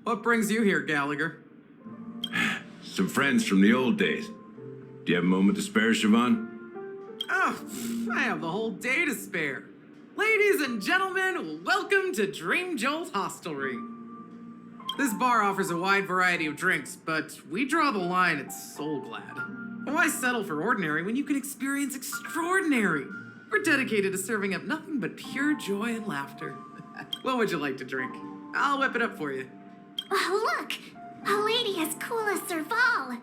What brings you here, Gallagher? Some friends from the old days. Do you have a moment to spare, Siobhan? Oh, I have the whole day to spare. Ladies and gentlemen, welcome to Dream Jolt Hostelry. This bar offers a wide variety of drinks, but we draw the line at Soul Glad. Why settle for ordinary when you can experience extraordinary? We're dedicated to serving up nothing but pure joy and laughter. What would you like to drink? I'll whip it up for you. Oh, look! A lady as cool as Serval.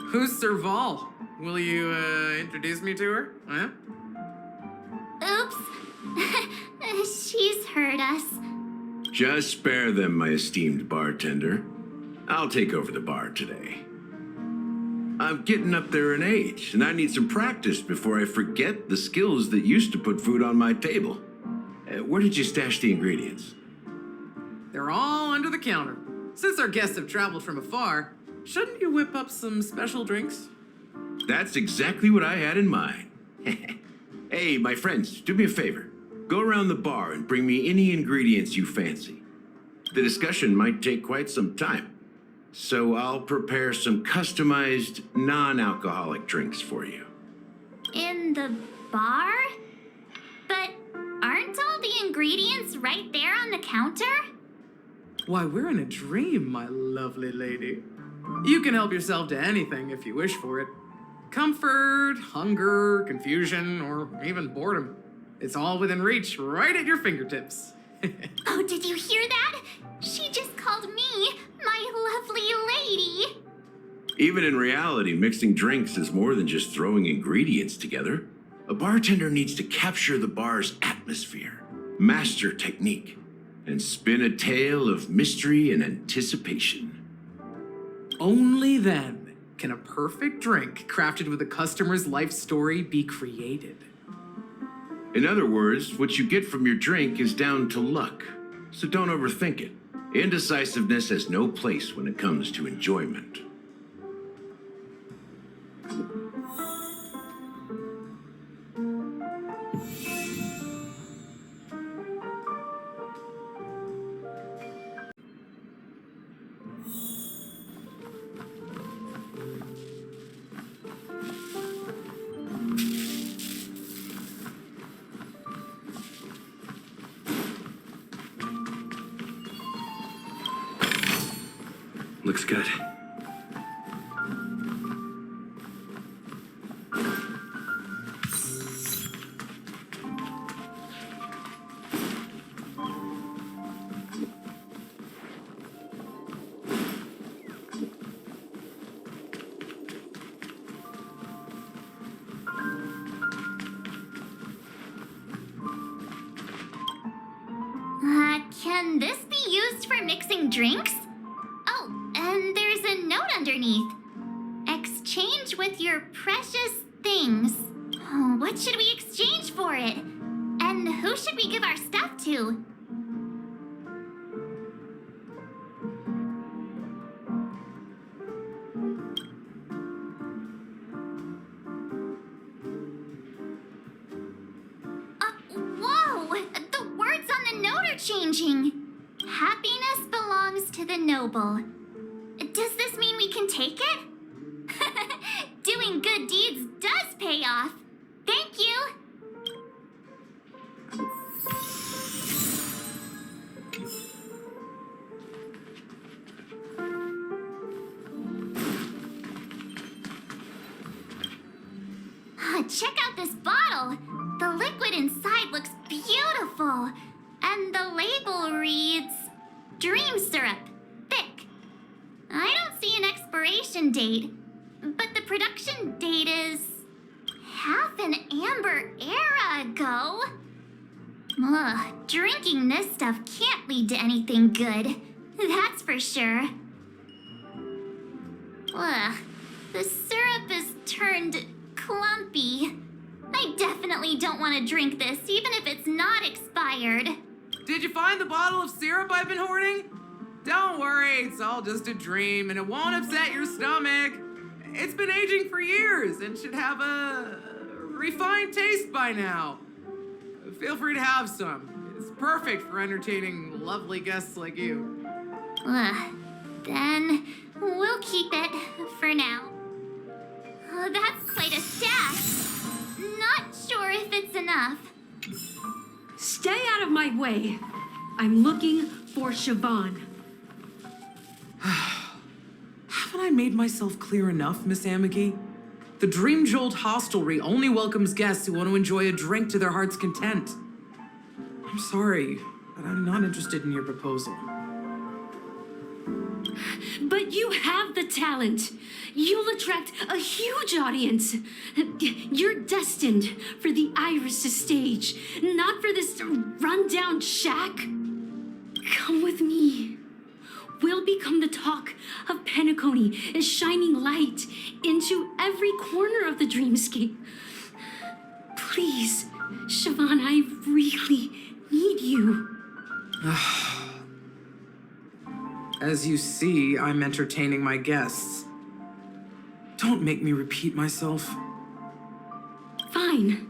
Who's Serval? Will you, introduce me to her? Huh? Oops. She's heard us. Just spare them, my esteemed bartender. I'll take over the bar today. I'm getting up there in age, and I need some practice before I forget the skills that used to put food on my table. Where did you stash the ingredients? They're all under the counter. Since our guests have traveled from afar, shouldn't you whip up some special drinks? That's exactly what I had in mind. Hey, my friends, do me a favor. Go around the bar and bring me any ingredients you fancy. The discussion might take quite some time, so I'll prepare some customized, non-alcoholic drinks for you. In the bar? But aren't all the ingredients right there on the counter? Why, we're in a dream, my lovely lady. You can help yourself to anything if you wish for it. Comfort, hunger, confusion, or even boredom. It's all within reach, right at your fingertips. Oh, did you hear that? She just called me my lovely lady. Even in reality, mixing drinks is more than just throwing ingredients together. A bartender needs to capture the bar's atmosphere, master technique, and spin a tale of mystery and anticipation. Only then can a perfect drink crafted with a customer's life story be created. In other words, what you get from your drink is down to luck, so don't overthink it. Indecisiveness has no place when it comes to enjoyment. Looks good. Can this be used for mixing drinks? Oh, and there's a note underneath. Exchange with your precious things. Oh, what should we exchange for it? And who should we give our stuff to? Whoa! The words on the note are changing. Happiness belongs to the noble. Does this mean we can take it? Doing good deeds does pay off. Thank you. Check out this bottle. The liquid inside looks beautiful. And the label reads, Dream Syrup, thick. I don't see an expiration date, but the production date is half an amber era ago. Ugh, drinking this stuff can't lead to anything good. That's for sure. Ugh, the syrup is turned clumpy. I definitely don't want to drink this, even if it's not expired. Did you find the bottle of syrup I've been hoarding? Don't worry, it's all just a dream and it won't upset your stomach. It's been aging for years and should have a refined taste by now. Feel free to have some. It's perfect for entertaining lovely guests like you. Then we'll keep it for now. Oh, that's quite a stash. Not sure if it's enough. Stay out of my way. I'm looking for Siobhan. Haven't I made myself clear enough, Miss Amagi? The Dream Jolt Hostelry only welcomes guests who want to enjoy a drink to their heart's content. I'm sorry, but I'm not interested in your proposal. But you have the talent. You'll attract a huge audience. You're destined for the Iris' stage, not for this rundown shack. Come with me. We'll become the talk of Penacony, a shining light into every corner of the dreamscape. Please, Siobhan, I really need you. As you see, I'm entertaining my guests. Don't make me repeat myself. Fine.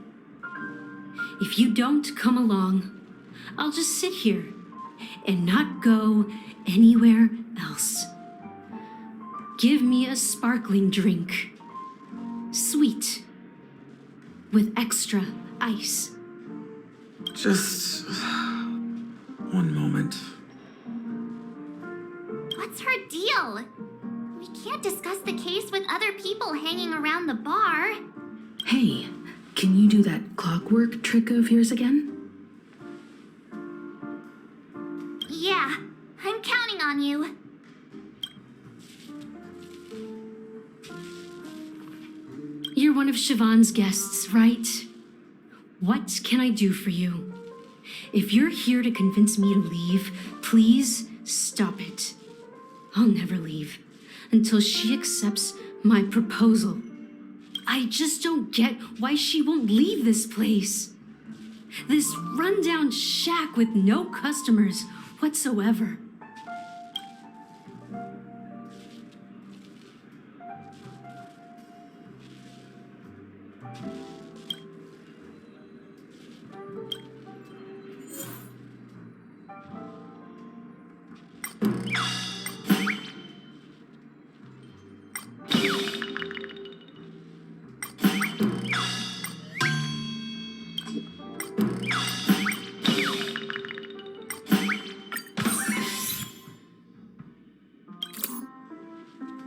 If you don't come along, I'll just sit here and not go anywhere else. Give me a sparkling drink. Sweet. With extra ice. Just one moment. What's her deal? We can't discuss the case with other people hanging around the bar. Hey, can you do that clockwork trick of yours again? Yeah, I'm counting on you. You're one of Siobhan's guests, right? What can I do for you? If you're here to convince me to leave, please stop it. I'll never leave until she accepts my proposal. I just don't get why she won't leave this place. This rundown shack with no customers whatsoever.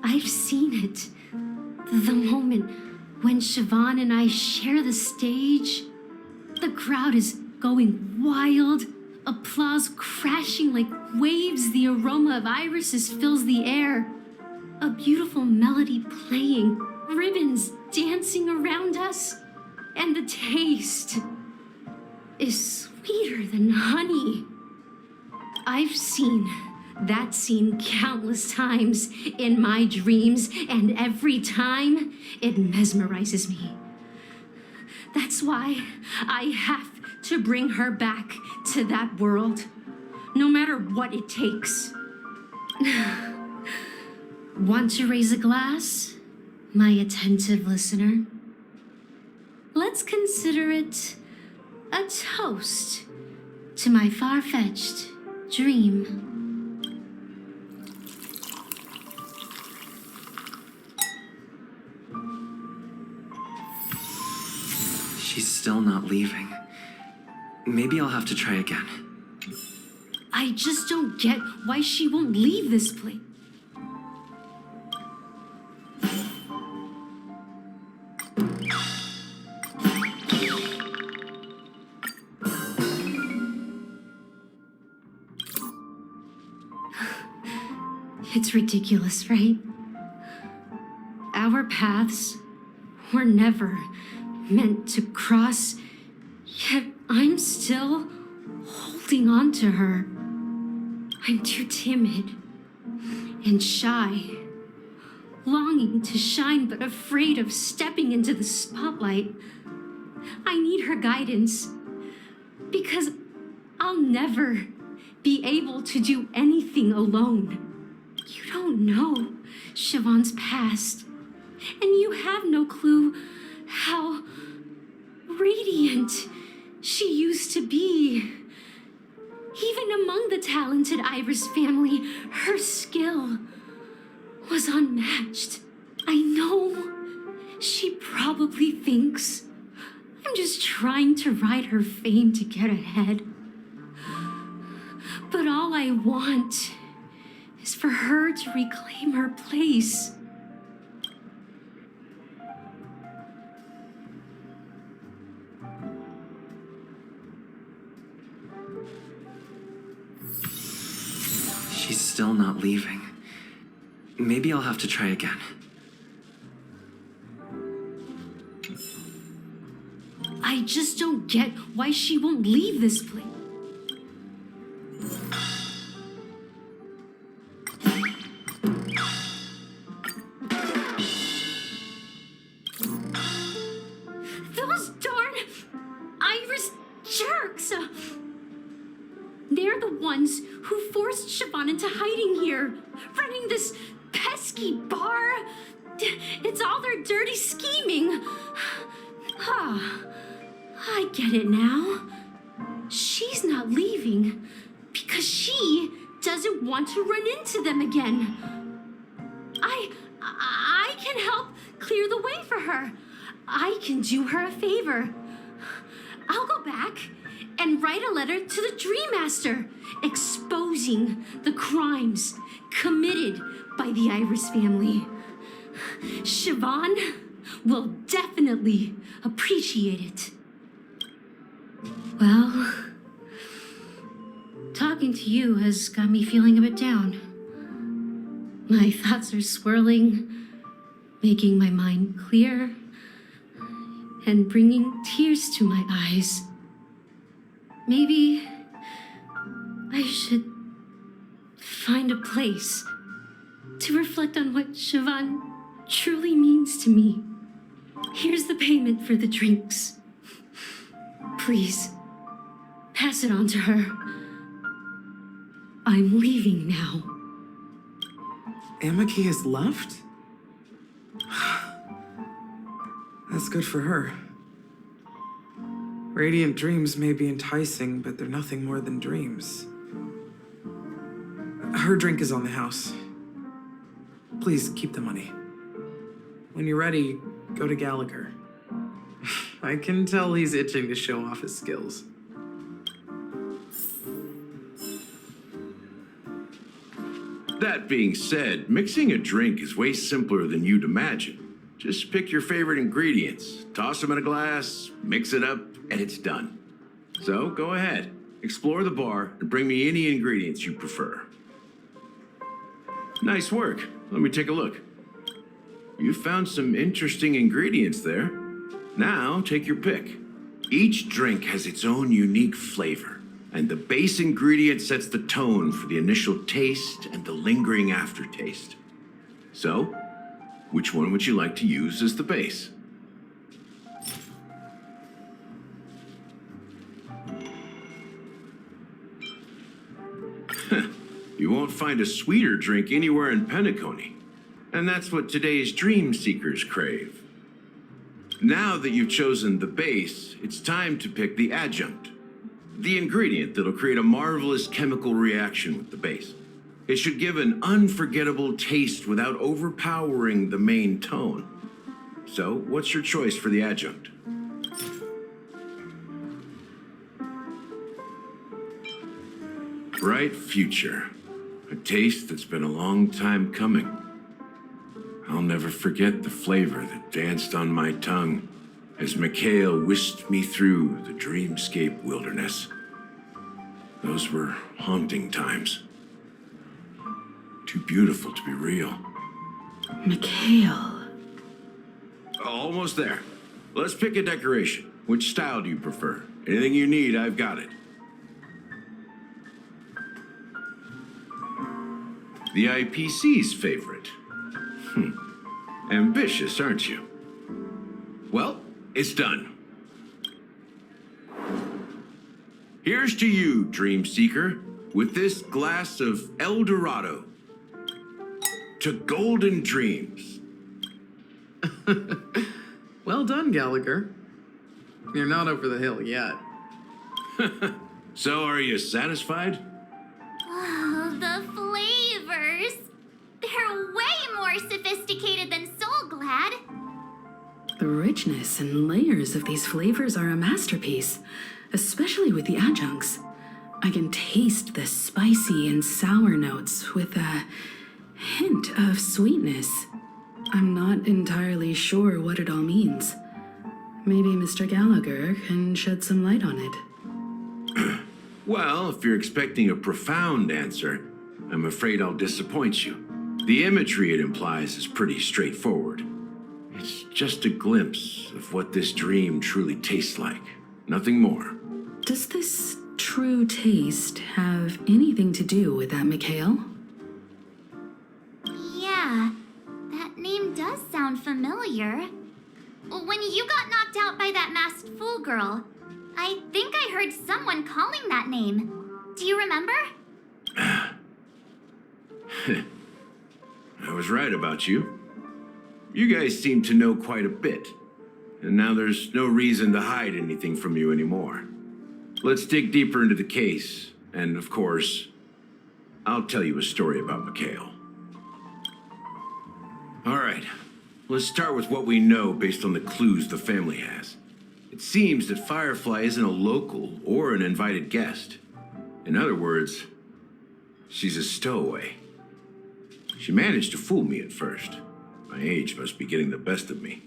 I've seen it. The moment when Siobhan and I share the stage, the crowd is going wild, applause crashing like waves, the aroma of irises fills the air, a beautiful melody playing, ribbons dancing around us, and the taste is sweeter than honey. I've seen that scene countless times in my dreams, and every time it mesmerizes me. That's why I have to bring her back to that world, no matter what it takes. Want to raise a glass, my attentive listener? Let's consider it a toast to my far-fetched dream. She's still not leaving. Maybe I'll have to try again. I just don't get why she won't leave this place. It's ridiculous, right? Our paths were never meant to cross, yet I'm still holding on to her. I'm too timid and shy, longing to shine but afraid of stepping into the spotlight. I need her guidance because I'll never be able to do anything alone. You don't know Siobhan's past, and you have no clue how radiant she used to be. among the talented Iris family, her skill was unmatched. I know she probably thinks I'm just trying to ride her fame to get ahead. But all I want is for her to reclaim her place. She's still not leaving. Maybe I'll have to try again. I just don't get why she won't leave this place. Those darn Iris jerks! They're the ones who forced Siobhan into hiding here, running this pesky bar. It's all their dirty scheming. I get it now. She's not leaving because she doesn't want to run into them again. I can help clear the way for her. I can do her a favor. I'll go back and write a letter to the Dream Master exposing the crimes committed by the Iris family. Siobhan will definitely appreciate it. Well, talking to you has got me feeling a bit down. My thoughts are swirling, making my mind clear, and bringing tears to my eyes. Maybe I should find a place to reflect on what Siobhan truly means to me. Here's the payment for the drinks. Please, pass it on to her. I'm leaving now. Amaki has left? That's good for her. Radiant dreams may be enticing, but they're nothing more than dreams. Her drink is on the house. Please keep the money. When you're ready, go to Gallagher. I can tell he's itching to show off his skills. That being said, mixing a drink is way simpler than you'd imagine. Just pick your favorite ingredients, toss them in a glass, mix it up, and it's done. So go ahead, explore the bar, and bring me any ingredients you prefer. Nice work. Let me take a look. You found some interesting ingredients there. Now take your pick. Each drink has its own unique flavor, and the base ingredient sets the tone for the initial taste and the lingering aftertaste. So, which one would you like to use as the base? You won't find a sweeter drink anywhere in Penacony. And that's what today's dream seekers crave. Now that you've chosen the base, it's time to pick the adjunct. The ingredient that'll create a marvelous chemical reaction with the base. It should give an unforgettable taste without overpowering the main tone. So, what's your choice for the adjunct? Bright future. A taste that's been a long time coming. I'll never forget the flavor that danced on my tongue as Mikhail whisked me through the dreamscape wilderness. Those were haunting times. Too beautiful to be real. Mikhail. Almost there. Let's pick a decoration. Which style do you prefer? Anything you need, I've got it. The IPC's favorite. Ambitious, aren't you? Well, it's done. Here's to you, Dream Seeker, with this glass of El Dorado. To golden dreams. Well done, Gallagher. You're not over the hill yet. So, are you satisfied? They're way more sophisticated than Soulglad. The richness and layers of these flavors are a masterpiece, especially with the adjuncts. I can taste the spicy and sour notes with a hint of sweetness. I'm not entirely sure what it all means. Maybe Mr. Gallagher can shed some light on it. Well, if you're expecting a profound answer, I'm afraid I'll disappoint you. The imagery it implies is pretty straightforward. It's just a glimpse of what this dream truly tastes like. Nothing more. Does this true taste have anything to do with that Mikhail? Yeah, that name does sound familiar. When you got knocked out by that masked fool girl, I think I heard someone calling that name. Do you remember? I was right about you. You guys seem to know quite a bit, and now there's no reason to hide anything from you anymore. Let's dig deeper into the case, and of course, I'll tell you a story about Mikhail. All right, let's start with what we know based on the clues the family has. It seems that Firefly isn't a local or an invited guest. In other words, she's a stowaway. She managed to fool me at first. My age must be getting the best of me.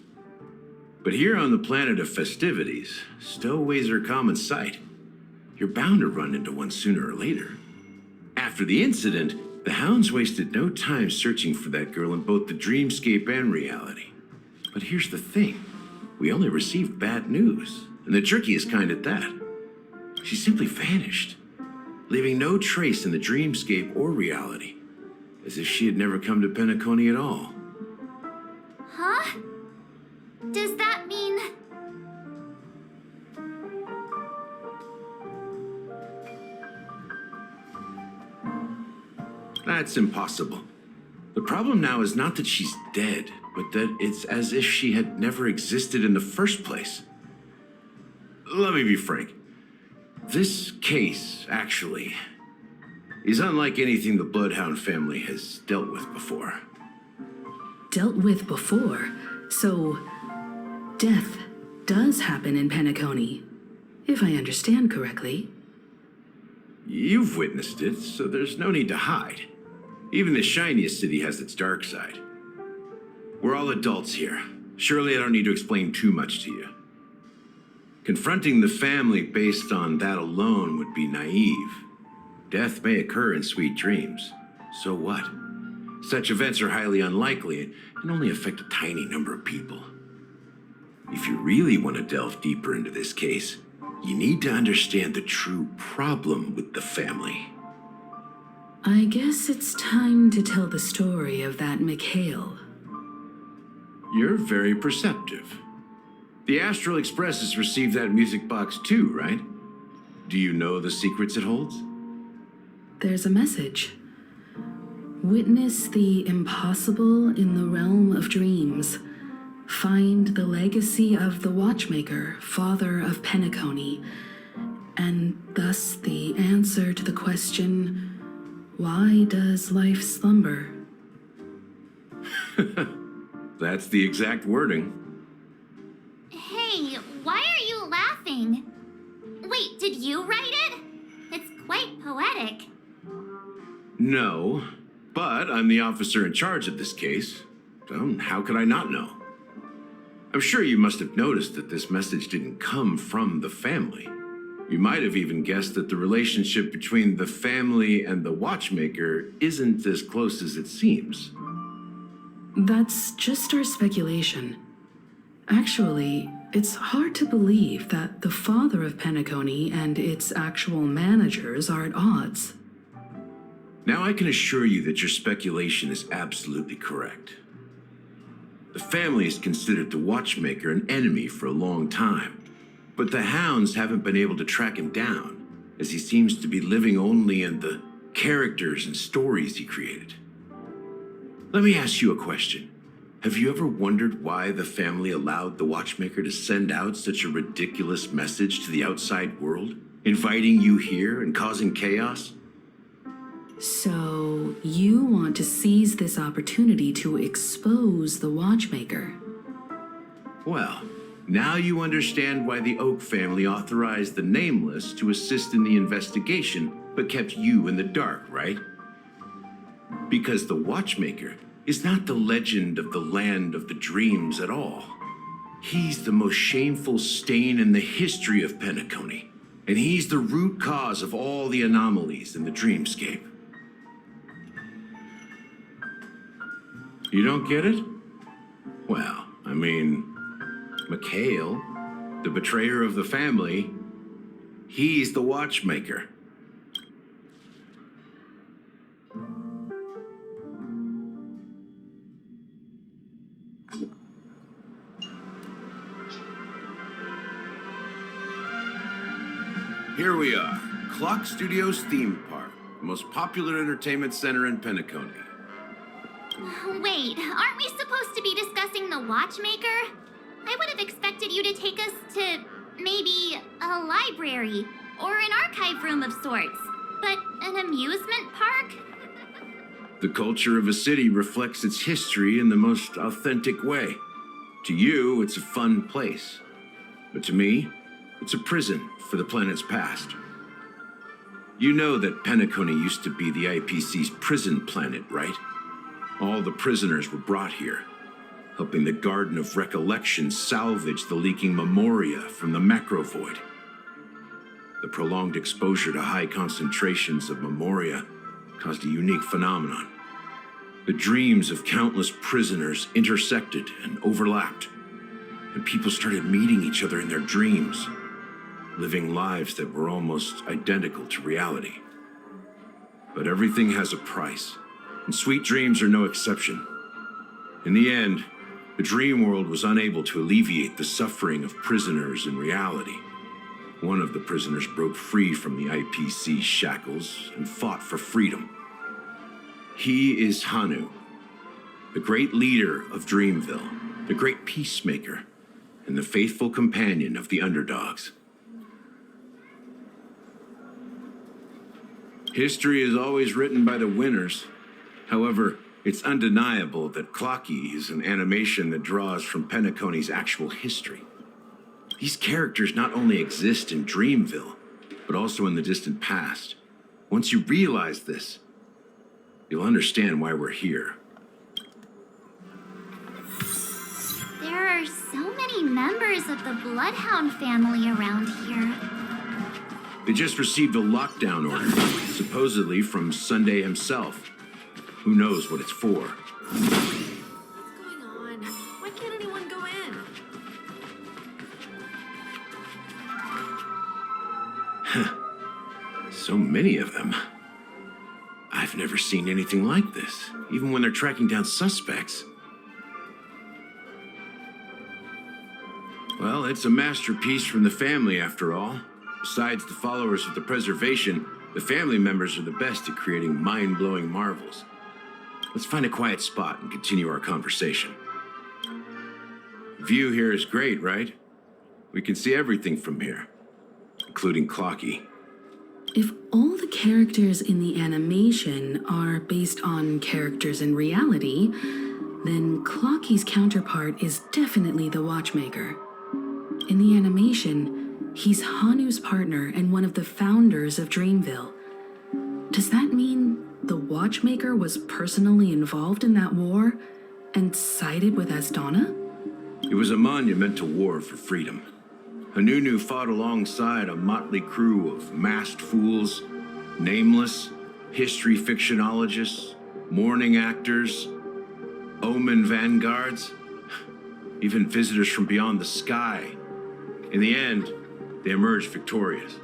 But here on the planet of festivities, stowaways are a common sight. You're bound to run into one sooner or later. After the incident, the hounds wasted no time searching for that girl in both the dreamscape and reality. But here's the thing. We only received bad news, and the trickiest kind at that. She simply vanished, leaving no trace in the dreamscape or reality, as if she had never come to Penacony at all. Huh? Does that mean... That's impossible. The problem now is not that she's dead, but that it's as if she had never existed in the first place. Let me be frank. This case, actually, is unlike anything the Bloodhound family has dealt with before. Dealt with before? So, death does happen in Penacony, if I understand correctly. You've witnessed it, so there's no need to hide. Even the shiniest city has its dark side. We're all adults here. Surely I don't need to explain too much to you. Confronting the family based on that alone would be naive. Death may occur in sweet dreams. So what? Such events are highly unlikely and only affect a tiny number of people. If you really want to delve deeper into this case, you need to understand the true problem with the family. I guess it's time to tell the story of that Mikhail. You're very perceptive. The Astral Express has received that music box too, right? Do you know the secrets it holds? There's a message. Witness the impossible in the realm of dreams. Find the legacy of the Watchmaker, father of Penacony, and thus the answer to the question, why does life slumber? That's the exact wording. Hey, why are you laughing? Wait, did you write it? It's quite poetic. No, but I'm the officer in charge of this case, so how could I not know? I'm sure you must have noticed that this message didn't come from the family. You might have even guessed that the relationship between the family and the Watchmaker isn't as close as it seems. That's just our speculation. Actually, it's hard to believe that the father of Penacony and its actual managers are at odds. Now I can assure you that your speculation is absolutely correct. The family has considered the Watchmaker an enemy for a long time, but the hounds haven't been able to track him down, as he seems to be living only in the characters and stories he created. Let me ask you a question. Have you ever wondered why the family allowed the Watchmaker to send out such a ridiculous message to the outside world, inviting you here and causing chaos? So, you want to seize this opportunity to expose the Watchmaker. Well, now you understand why the Oak family authorized the Nameless to assist in the investigation, but kept you in the dark, right? Because the Watchmaker is not the legend of the land of the dreams at all. He's the most shameful stain in the history of Penacony, and he's the root cause of all the anomalies in the dreamscape. You don't get it? Well, I mean, Mikhail, the betrayer of the family, he's the Watchmaker. Here we are, Clock Studios Theme Park, the most popular entertainment center in Penacony. Wait, aren't we supposed to be discussing the Watchmaker? I would have expected you to take us to maybe a library or an archive room of sorts. But an amusement park? The culture of a city reflects its history in the most authentic way. To you, it's a fun place. But to me, it's a prison for the planet's past. You know that Penacony used to be the IPC's prison planet, right? All the prisoners were brought here, helping the Garden of Recollection salvage the leaking memoria from the macrovoid. The prolonged exposure to high concentrations of memoria caused a unique phenomenon. The dreams of countless prisoners intersected and overlapped, and people started meeting each other in their dreams, living lives that were almost identical to reality. But everything has a price, and sweet dreams are no exception. In the end, the dream world was unable to alleviate the suffering of prisoners in reality. One of the prisoners broke free from the IPC shackles and fought for freedom. He is Hanu, the great leader of Dreamville, the great peacemaker, and the faithful companion of the underdogs. History is always written by the winners. However, it's undeniable that Clocky is an animation that draws from Penacony's actual history. These characters not only exist in Dreamville, but also in the distant past. Once you realize this, you'll understand why we're here. There are so many members of the Bloodhound family around here. They just received a lockdown order, supposedly from Sunday himself. Who knows what it's for? What's going on? Why can't anyone go in? So many of them. I've never seen anything like this, even when they're tracking down suspects. Well, it's a masterpiece from the family, after all. Besides the followers of the preservation, the family members are the best at creating mind-blowing marvels. Let's find a quiet spot and continue our conversation. The view here is great, right? We can see everything from here, including Clocky. If all the characters in the animation are based on characters in reality, then Clocky's counterpart is definitely the Watchmaker. In the animation, he's Hanu's partner and one of the founders of Dreamville. Does that mean the Watchmaker was personally involved in that war and sided with Asdana? It was a monumental war for freedom. Hanunu fought alongside a motley crew of masked fools, nameless, history fictionologists, mourning actors, omen vanguards, even visitors from beyond the sky. In the end, they emerged victorious.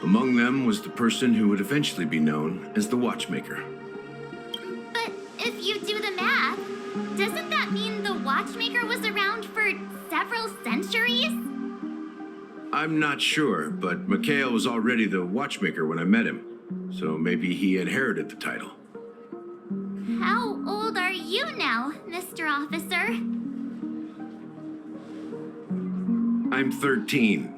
Among them was the person who would eventually be known as the Watchmaker. But if you do the math, doesn't that mean the Watchmaker was around for several centuries? I'm not sure, but Mikhail was already the Watchmaker when I met him, so maybe he inherited the title. How old are you now, Mr. Officer? I'm 13.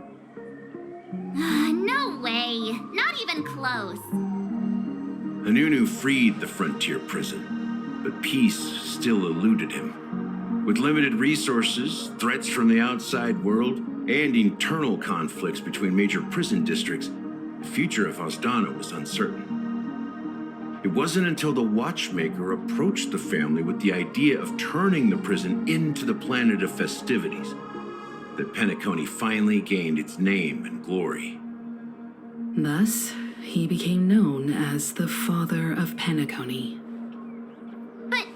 No way. Not even close. Anunu freed the frontier prison, but peace still eluded him. With limited resources, threats from the outside world, and internal conflicts between major prison districts, the future of Osdana was uncertain. It wasn't until the Watchmaker approached the family with the idea of turning the prison into the planet of festivities that Penacony finally gained its name and glory. Thus, he became known as the Father of Penacony. But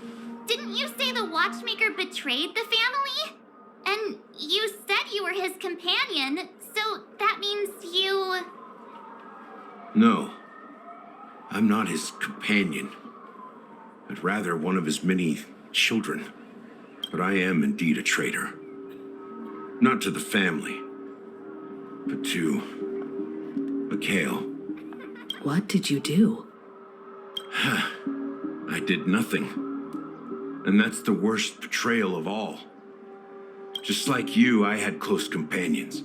didn't you say the Watchmaker betrayed the family? And you said you were his companion, so that means you... No, I'm not his companion, but rather one of his many children. But I am indeed a traitor. Not to the family, but to Mikhail. What did you do? I did nothing. And that's the worst betrayal of all. Just like you, I had close companions.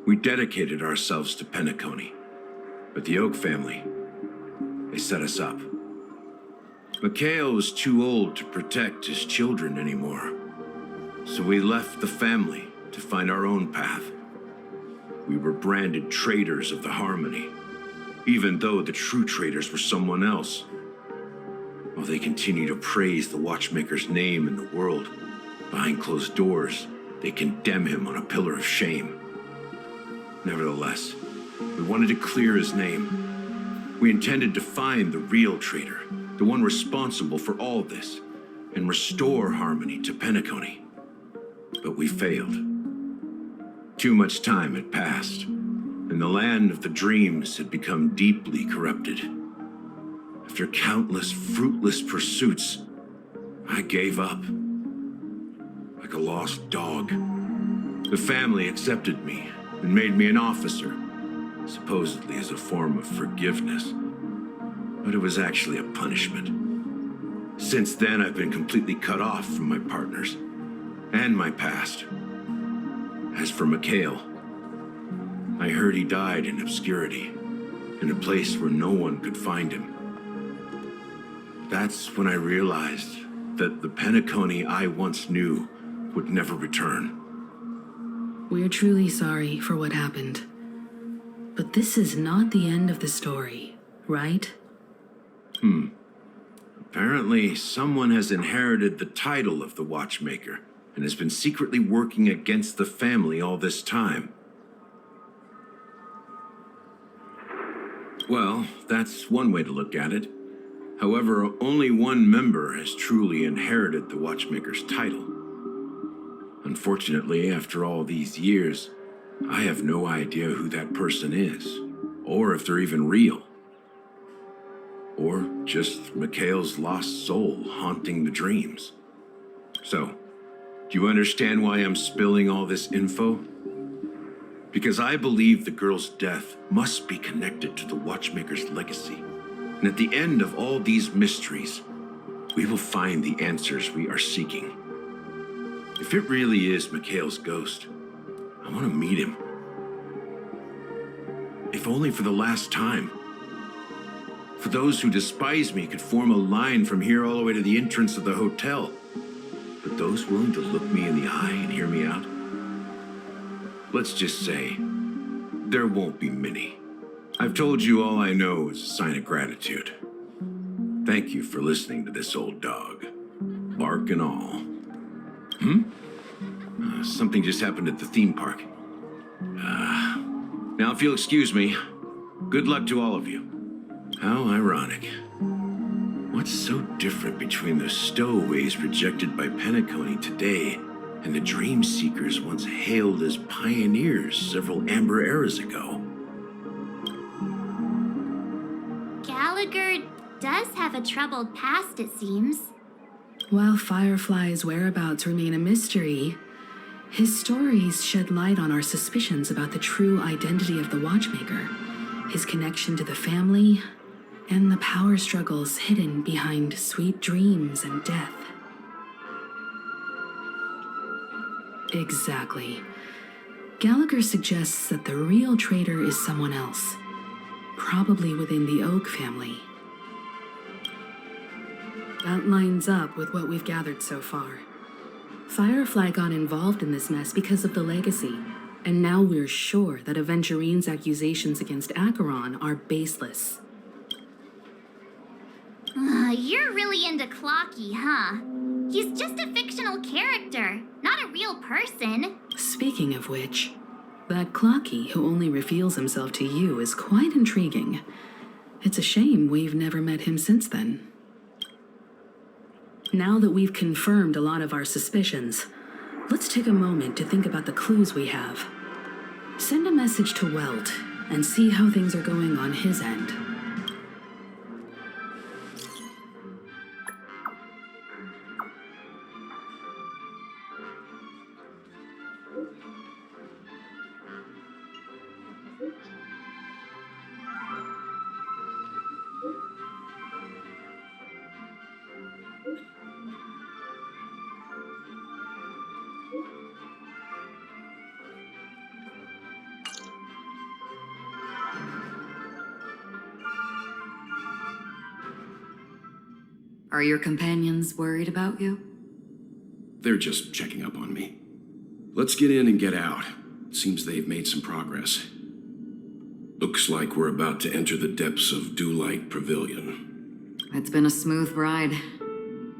We dedicated ourselves to Penacony. But the Oak family, they set us up. Mikhail was too old to protect his children anymore. So we left the family to find our own path. We were branded traitors of the Harmony, even though the true traitors were someone else. While they continue to praise the Watchmaker's name in the world, behind closed doors, they condemn him on a pillar of shame. Nevertheless, we wanted to clear his name. We intended to find the real traitor, the one responsible for all this, and restore harmony to Penacony. But we failed. Too much time had passed, and the land of the dreams had become deeply corrupted. After countless fruitless pursuits, I gave up. Like a lost dog. The family accepted me and made me an officer, supposedly as a form of forgiveness. But it was actually a punishment. Since then, I've been completely cut off from my partners and my past. As for Mikhail, I heard he died in obscurity, in a place where no one could find him. That's when I realized that the Penacony I once knew would never return. We're truly sorry for what happened. But this is not the end of the story, right? Apparently, someone has inherited the title of the Watchmaker and has been secretly working against the family all this time. Well, that's one way to look at it. However, only one member has truly inherited the Watchmaker's title. Unfortunately, after all these years, I have no idea who that person is, or if they're even real. Or just Mikhail's lost soul haunting the dreams. So, do you understand why I'm spilling all this info? Because I believe the girl's death must be connected to the Watchmaker's legacy. And at the end of all these mysteries, we will find the answers we are seeking. If it really is Mikhail's ghost, I want to meet him. If only for the last time. For those who despise me could form a line from here all the way to the entrance of the hotel. But those willing to look me in the eye and hear me out? Let's just say, there won't be many. I've told you all I know is a sign of gratitude. Thank you for listening to this old dog. Bark and all. Something just happened at the theme park. Now if you'll excuse me, good luck to all of you. How ironic. What's so different between the stowaways rejected by Penacony today and the dream seekers once hailed as pioneers several amber eras ago? Gallagher does have a troubled past, it seems. While Firefly's whereabouts remain a mystery, his stories shed light on our suspicions about the true identity of the Watchmaker, his connection to the family, and the power struggles hidden behind sweet dreams and death. Exactly. Gallagher suggests that the real traitor is someone else, probably within the Oak family. That lines up with what we've gathered so far. Firefly got involved in this mess because of the legacy, and now we're sure that Aventurine's accusations against Acheron are baseless. You're really into Clocky, huh? He's just a fictional character, not a real person. Speaking of which, that Clocky who only reveals himself to you is quite intriguing. It's a shame we've never met him since then. Now that we've confirmed a lot of our suspicions, let's take a moment to think about the clues we have. Send a message to Welt and see how things are going on his end. Are your companions worried about you? They're just checking up on me. Let's get in and get out. Seems they've made some progress. Looks like we're about to enter the depths of Dewlight Pavilion. It's been a smooth ride.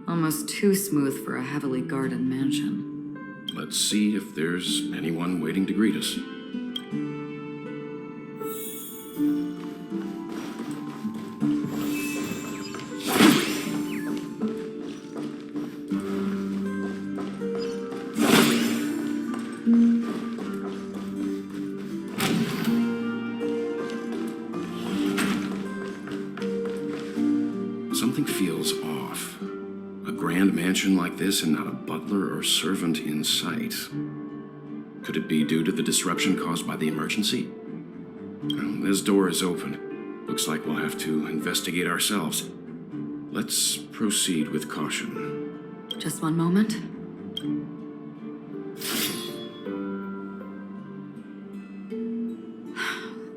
Almost too smooth for a heavily guarded mansion. Let's see if there's anyone waiting to greet us. Something feels off. A grand mansion like this and not a butler or servant in sight. Could it be due to the disruption caused by the emergency? Well, this door is open. Looks like we'll have to investigate ourselves. Let's proceed with caution. Just one moment.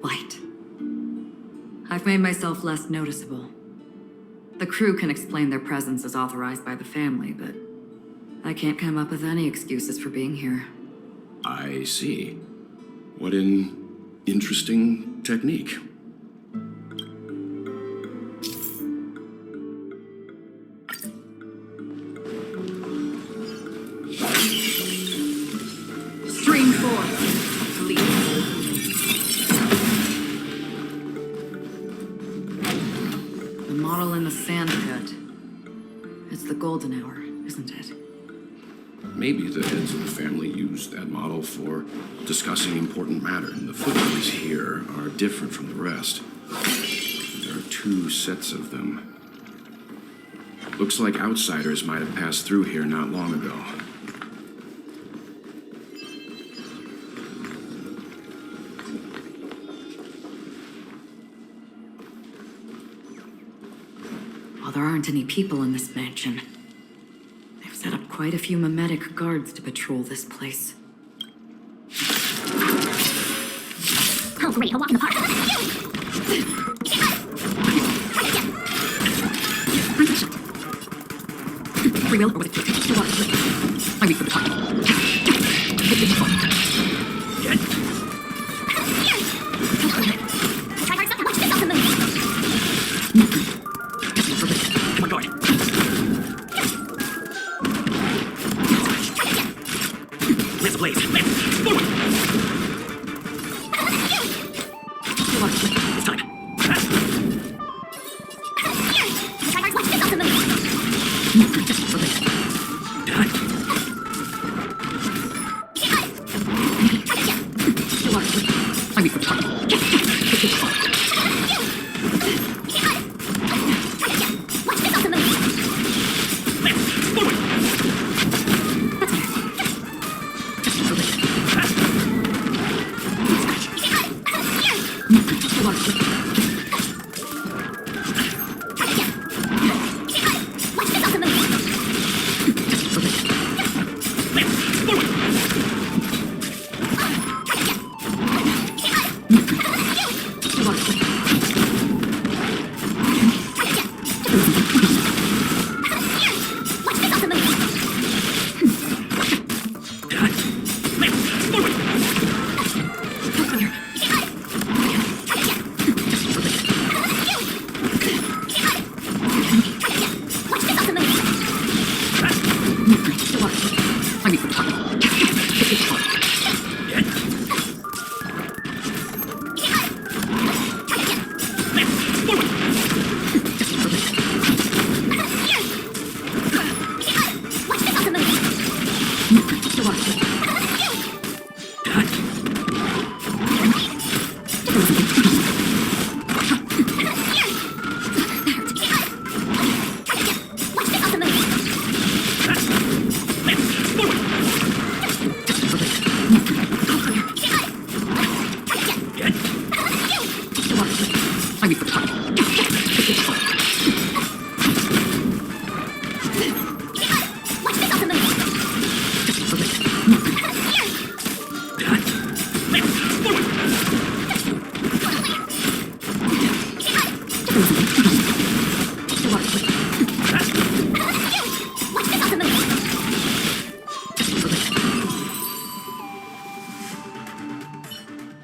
Light. I've made myself less noticeable. The crew can explain their presence as authorized by the family, but I can't come up with any excuses for being here. I see. What an interesting technique. Stream forth, lead. The model in the sand pit. It's the golden hour, isn't it? Maybe the heads of the family used that model for discussing important matter, and the footprints here are different from the rest. There are two sets of them. Looks like outsiders might have passed through here not long ago. Well, there aren't any people in this mansion. They've set up quite a few mimetic guards to patrol this place. Oh, great, a walk in the park. Free will, or was it I read for the top. Try hard stuff to watch this off the move. Oh my god. Where's the blaze? Forward! It's time. Try hard to watch this off the move.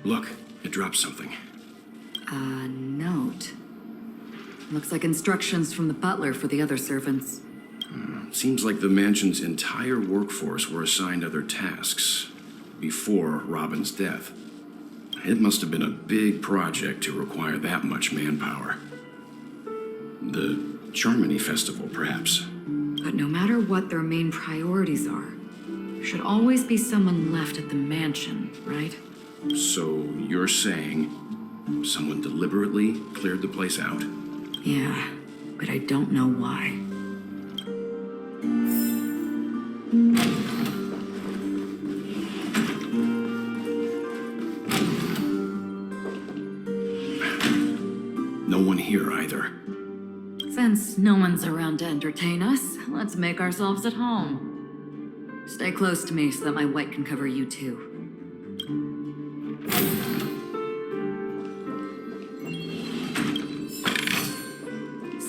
Look, it dropped something. A note. Looks like instructions from the butler for the other servants. Seems like the mansion's entire workforce were assigned other tasks before Robin's death. It must have been a big project to require that much manpower. The Charmony Festival, perhaps. But no matter what their main priorities are, there should always be someone left at the mansion, right? So you're saying someone deliberately cleared the place out? Yeah, but I don't know why. No one here either. Since no one's around to entertain us, let's make ourselves at home. Stay close to me so that my white can cover you too.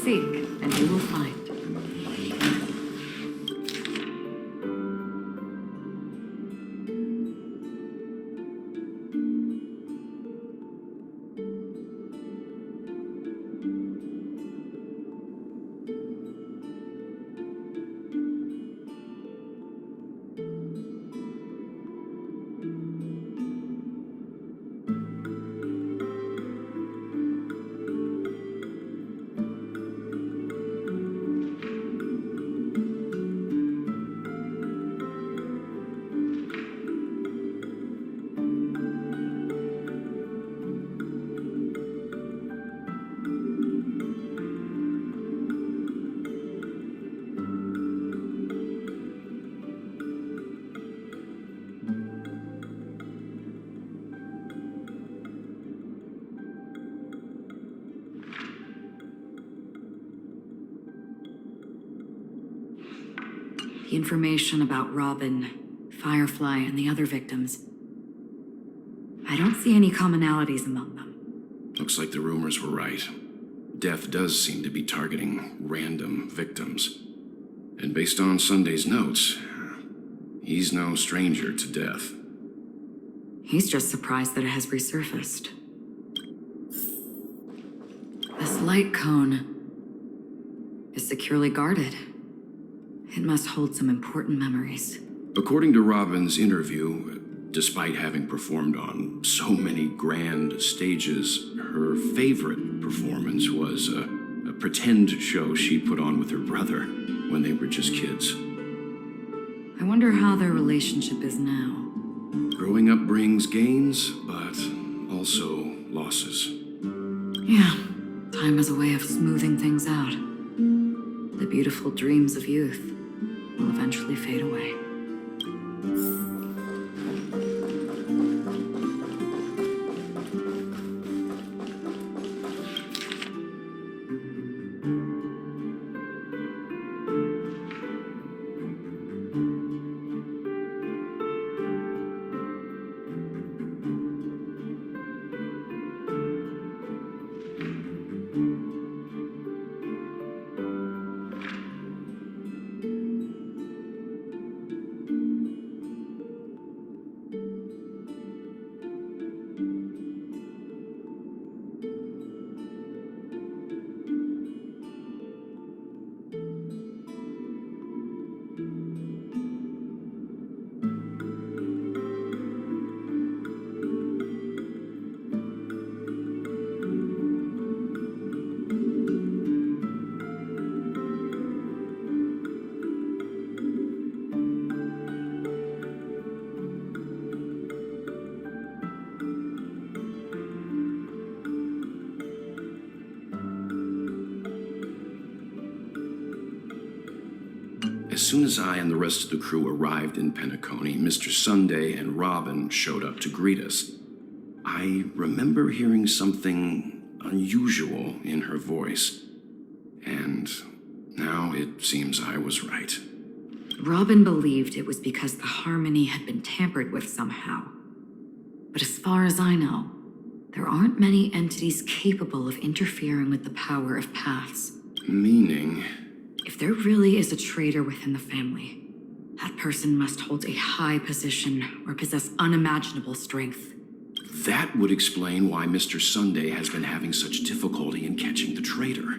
Seek, and you will find. The information about Robin, Firefly, and the other victims. I don't see any commonalities among them. Looks like the rumors were right. Death does seem to be targeting random victims. And based on Sunday's notes, he's no stranger to death. He's just surprised that it has resurfaced. This light cone is securely guarded. It must hold some important memories. According to Robin's interview, despite having performed on so many grand stages, her favorite performance was a pretend show she put on with her brother when they were just kids. I wonder how their relationship is now. Growing up brings gains, but also losses. Yeah, time is a way of smoothing things out. The beautiful dreams of youth will eventually fade away. As soon as I and the rest of the crew arrived in Penacony, Mr. Sunday and Robin showed up to greet us. I remember hearing something unusual in her voice. And now it seems I was right. Robin believed it was because the harmony had been tampered with somehow. But as far as I know, there aren't many entities capable of interfering with the power of paths. Meaning? If there really is a traitor within the family, that person must hold a high position or possess unimaginable strength. That would explain why Mr. Sunday has been having such difficulty in catching the traitor.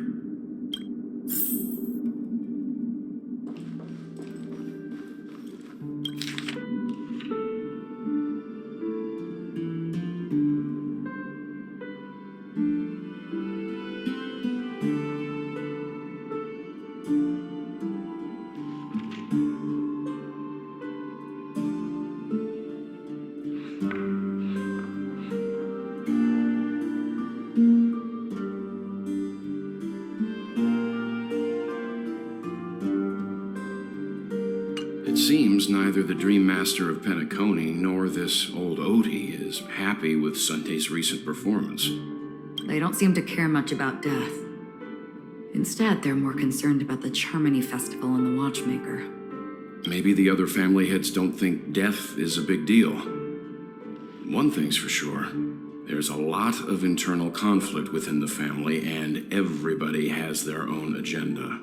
It seems neither the Dream Master of Penacony nor this old Odie is happy with Sunday's recent performance. They don't seem to care much about death. Instead, they're more concerned about the Charmony Festival and the Watchmaker. Maybe the other family heads don't think death is a big deal. One thing's for sure. There's a lot of internal conflict within the family, and everybody has their own agenda.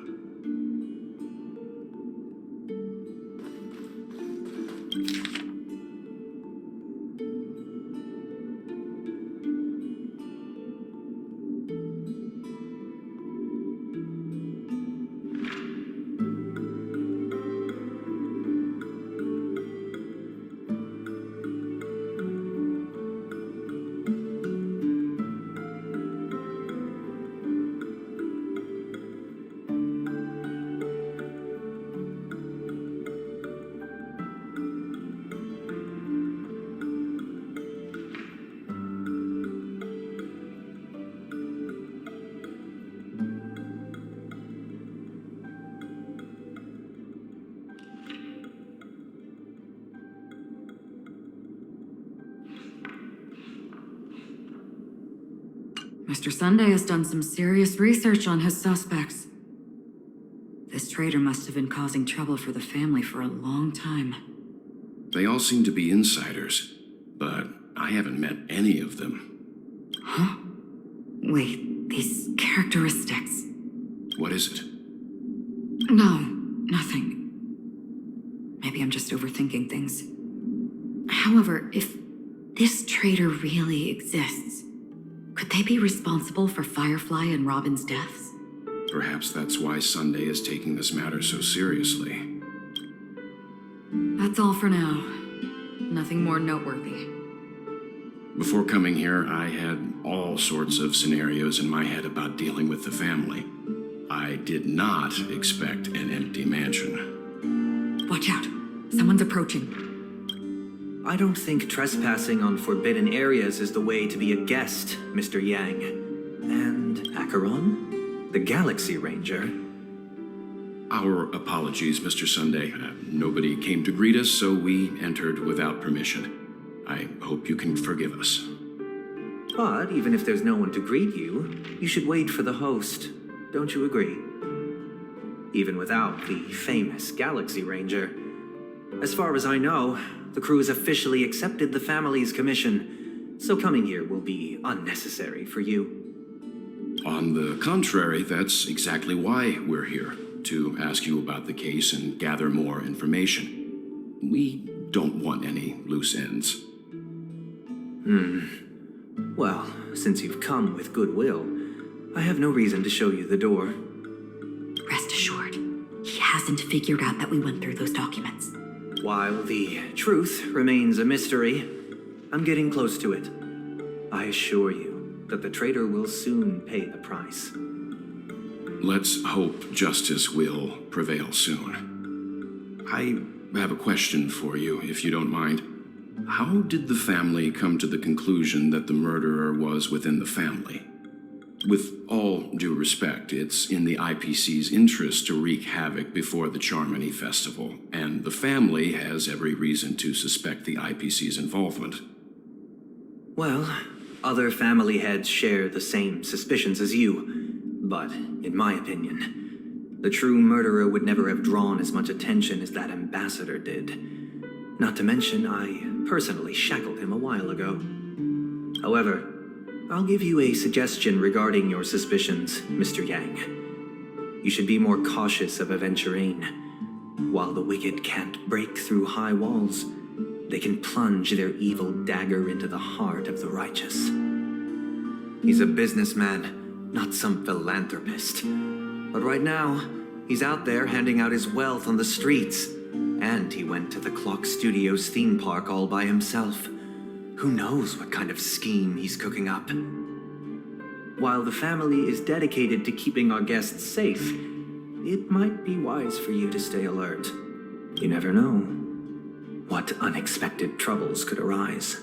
Mr. Sunday has done some serious research on his suspects. This traitor must have been causing trouble for the family for a long time. They all seem to be insiders, but I haven't met any of them. Huh? Wait, these characteristics. What is it? No, nothing. Maybe I'm just overthinking things. However, if this traitor really exists, could they be responsible for Firefly and Robin's deaths? Perhaps that's why Sunday is taking this matter so seriously. That's all for now. Nothing more noteworthy. Before coming here, I had all sorts of scenarios in my head about dealing with the family. I did not expect an empty mansion. Watch out. Someone's approaching. I don't think trespassing on forbidden areas is the way to be a guest, Mr. Yang. And Acheron? The Galaxy Ranger? Our apologies, Mr. Sunday. Nobody came to greet us, so we entered without permission. I hope you can forgive us. But even if there's no one to greet you, you should wait for the host. Don't you agree? Even without the famous Galaxy Ranger. As far as I know, the crew has officially accepted the family's commission, so coming here will be unnecessary for you. On the contrary, that's exactly why we're here, to ask you about the case and gather more information. We don't want any loose ends. Well, since you've come with goodwill, I have no reason to show you the door. Rest assured, he hasn't figured out that we went through those documents. While the truth remains a mystery, I'm getting close to it. I assure you that the traitor will soon pay the price. Let's hope justice will prevail soon. I have a question for you, if you don't mind. How did the family come to the conclusion that the murderer was within the family? With all due respect, it's in the IPC's interest to wreak havoc before the Charmony Festival, and the family has every reason to suspect the IPC's involvement. Well, other family heads share the same suspicions as you, but in my opinion, the true murderer would never have drawn as much attention as that ambassador did. Not to mention, I personally shackled him a while ago. However, I'll give you a suggestion regarding your suspicions, Mr. Yang. You should be more cautious of Aventurine. While the wicked can't break through high walls, they can plunge their evil dagger into the heart of the righteous. He's a businessman, not some philanthropist. But right now, he's out there handing out his wealth on the streets. And he went to the Clock Studios theme park all by himself. Who knows what kind of scheme he's cooking up? While the family is dedicated to keeping our guests safe, it might be wise for you to stay alert. You never know what unexpected troubles could arise.